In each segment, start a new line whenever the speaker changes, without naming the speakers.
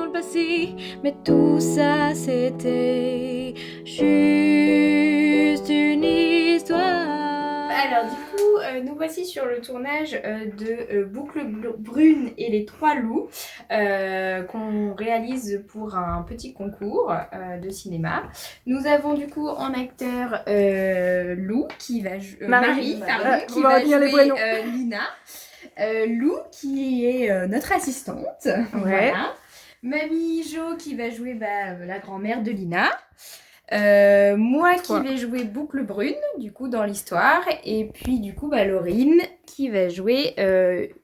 le passé, mais tout ça c'était juste une histoire.
Alors du coup, nous voici sur le tournage de Boucle Brune et les Trois Loups qu'on réalise pour un petit concours de cinéma. Nous avons du coup en acteur Lou qui va Marie, pardon, qui va jouer Lina. Lou qui est notre assistante. Voilà. Mamie Jo qui va jouer la grand-mère de Lina. Moi qui vais jouer Boucle Brune, du coup, dans l'histoire. Et puis, du coup, Laurine qui va jouer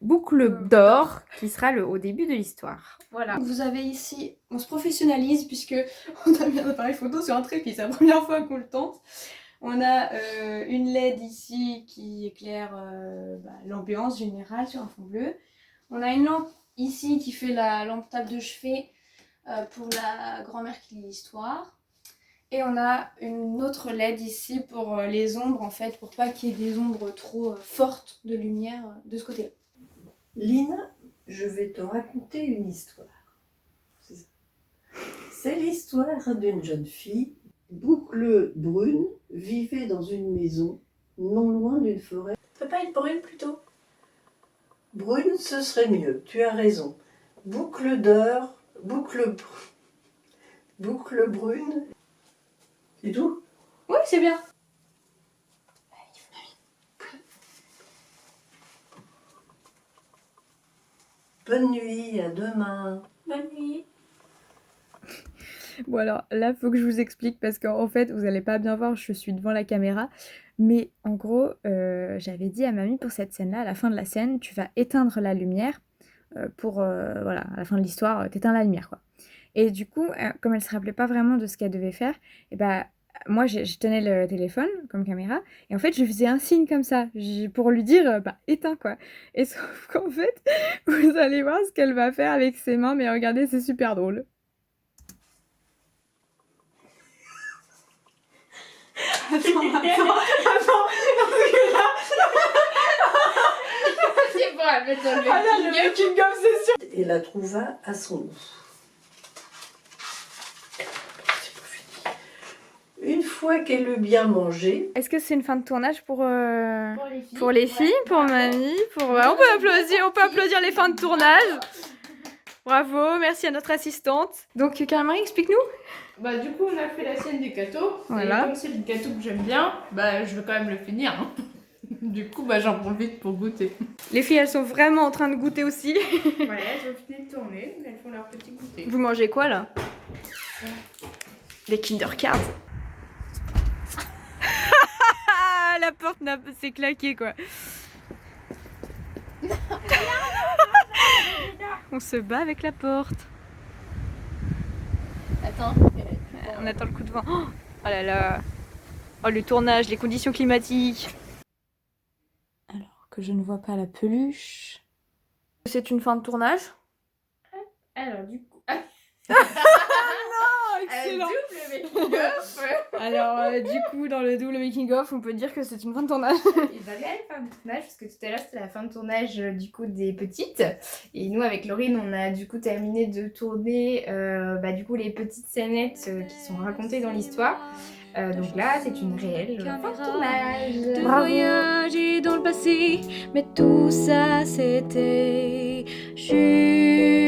Boucle d'Or, qui sera au début de l'histoire. Voilà.
Vous avez ici, on se professionnalise puisque on a mis un appareil photo sur un trépied, c'est la première fois qu'on le tente. On a une LED ici qui éclaire l'ambiance générale sur un fond bleu. On a une lampe ici qui fait la lampe table de chevet pour la grand-mère qui lit l'histoire. Et on a une autre LED ici pour les ombres en fait, pour pas qu'il y ait des ombres trop fortes de lumière de ce côté-là.
Lina, je vais te raconter une histoire. C'est l'histoire d'une jeune fille. Boucle Brune vivait dans une maison non loin d'une forêt.
Ça peut pas être brune plutôt?
Brune, ce serait mieux, tu as raison. Boucle d'or, boucle brune. C'est tout?
Oui, c'est bien.
Bonne nuit, à demain.
Bonne nuit.
Bon alors là faut que je vous explique parce qu'en fait vous allez pas bien voir, je suis devant la caméra. Mais en gros j'avais dit à mamie pour cette scène là, à la fin de la scène, tu vas éteindre la lumière pour voilà, à la fin de l'histoire, t'éteins la lumière quoi. Et du coup comme elle se rappelait pas vraiment de ce qu'elle devait faire, et moi je tenais le téléphone comme caméra et en fait je faisais un signe comme ça pour lui dire éteins quoi. Et sauf qu'en fait vous allez voir ce qu'elle va faire avec ses mains, mais regardez c'est super drôle.
Attends.
C'est bon, elle va dans le
Ah là, le making-of, c'est sûr.
Et la trouva à son lit. Une fois qu'elle eut bien mangé,
Est-ce que c'est une fin de tournage pour
Pour les filles,
pour mamie, pour on peut applaudir les fins de tournage. Bravo, merci à notre assistante. Donc Caroline, explique-nous.
Du coup, on a fait la scène des gâteaux.
Voilà.
Et comme c'est le gâteau que j'aime bien, je veux quand même le finir. Hein. Du coup, j'en profite pour goûter.
Les filles, elles sont vraiment en train de goûter aussi.
Voilà, elles ont fini de tourner, elles font leur petit goûter.
Vous mangez quoi là? Des Kinder Cards. La porte s'est claquée quoi. On se bat avec la porte.
Attends.
On attend le coup de vent. Oh là là. Oh le tournage, les conditions climatiques. Alors que je ne vois pas la peluche. C'est une fin de tournage?
Alors, du coup.
Excellent.
Double making-of.
Alors du coup dans le double making of on peut dire que c'est une fin de tournage.
Il va bien la fin de tournage parce que tout à l'heure c'était la fin de tournage du coup des petites et nous avec Laurine on a du coup terminé de tourner du coup les petites scénettes qui sont racontées dans l'histoire. Donc là c'est une réelle fin de tournage.
De
Bravo.
voyager dans le passé, mais tout ça c'était juste